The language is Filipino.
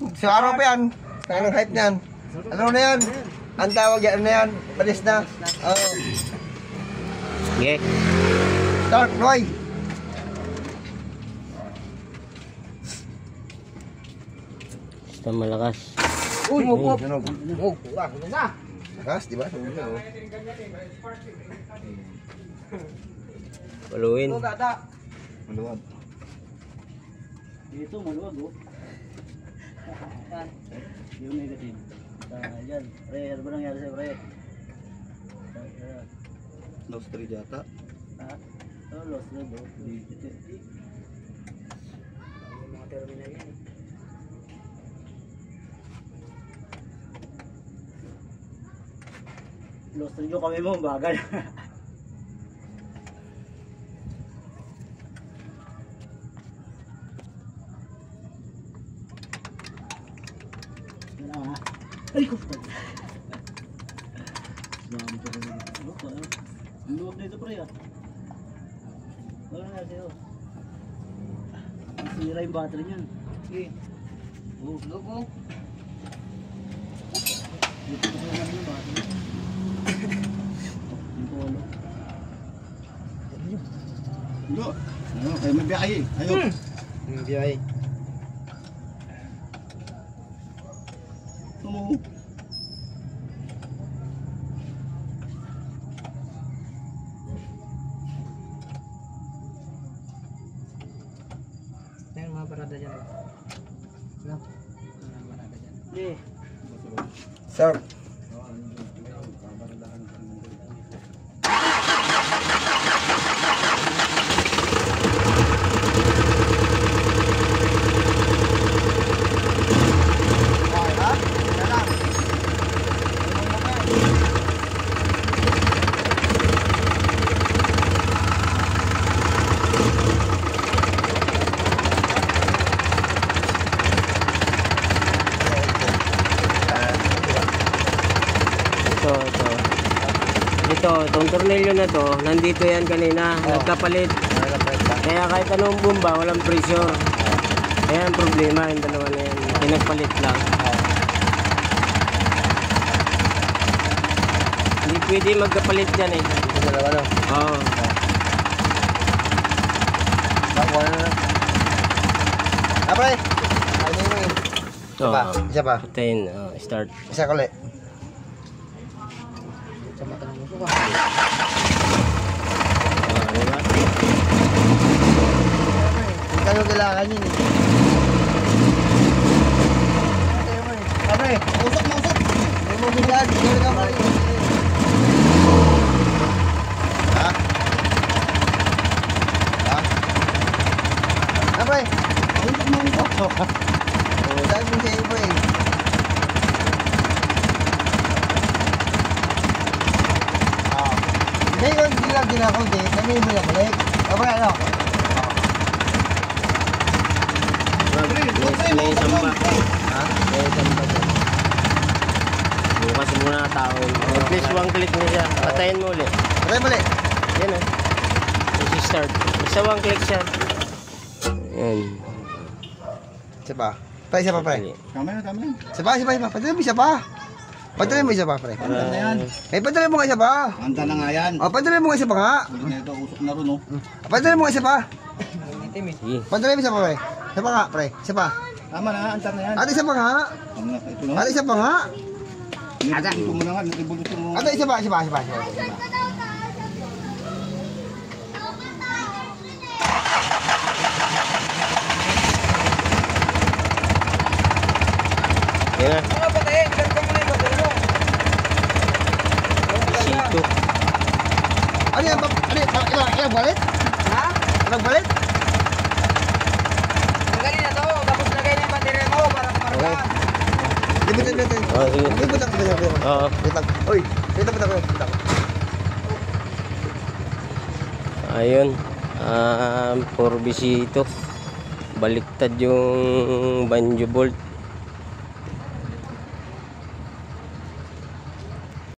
Sa araw pa yan. Anong height niyan? Ano na yan? Ang tawag yan, ano na yan? Palis na. Oo. Okay. Start, Roy. Basta malakas. Uy, mukop. Lakas, di ba? Paluin. Maluwag. Dito, maluwag oh. Yung negative. Yan. Pre, ano ba nangyari sa'yo, pre? Lost 3 yata. Ha? Oh, lost na do. Mga terminal yan. Lost na kami mo, bagal. Ay, kufta. Ang luwag na ito, pre, ah. Wala na sa'yo. Sira yung battery niyan. Sige. Oh, luwag mo. Dito ko na yung battery. Yung polo. Hindi. Ano, kayo may biyahe. Ayun. Biyahe. Tumuho. Ayun, mga parada dyan. No? Mga parada dyan. Hindi. Sir. Itong tornilyo na to, nandito yan kanina, nagkapalit. Kaya kahit anong bumba, walang pressure. Kaya ang problema, yung dalawa na yan, pinagpalit lang. Hindi pwede magkapalit dyan eh. Ito dalawa no? Oo. Bakuha na lang. Pre. Ano yun eh? Isa pa? Isa pa? Patayin, start. Isa ko ulit. Diba? Hindi kayo kailangan yun eh. Pre. Usok mo, usok. Hindi mo bigyan. Hindi ka mali. Ha? Ha? Ha, pre? Usok mo, usok. Dahil mo siya iba eh. Ngayon, hindi lang ginakunti. Sabihin mo na balik. O ba, ano? May isang ba? Ha? May isang ba dyan? Bukas muna tao. Please, one click na siya. Patayin mo ulit. Patay balik. Yan o. Kasi start. Isa one click siya. Yan. Isa pa. Pa, isa pa, pre. Tama na, tama na. Isa pa, isa pa, isa pa. Patuloy mo isa pa. Patuloy mo isa pa, pre. Anta na yan. Eh, patuloy mo nga isa pa. Anta na nga yan. O, patuloy mo nga isa pa nga. Ulit na ito, usok na rin, oh. Patuloy mo nga isa pa. Sige. Patuloy mo isa pa, pre. Isa pa nga, pre. Isa pa. Tama na, anta na yan. Ate, isa pa nga. Tama na, ito na. Ate, isa pa nga. Nilibulutin mo na nga, nilibulutin mo. Ate, isa pa, isa pa, isa pa. Isa pa. Yan na. Sito. Ano yan? Ilang balit? Ha? Ilang balit? Magaling na to. Tapos lagay na yung baterya mo para kumarga. Libit. Oh, sige. Libit lang. Oo. Wait lang. Uy, wait lang. Ayun. For bisito. Baliktad yung banjo bolt.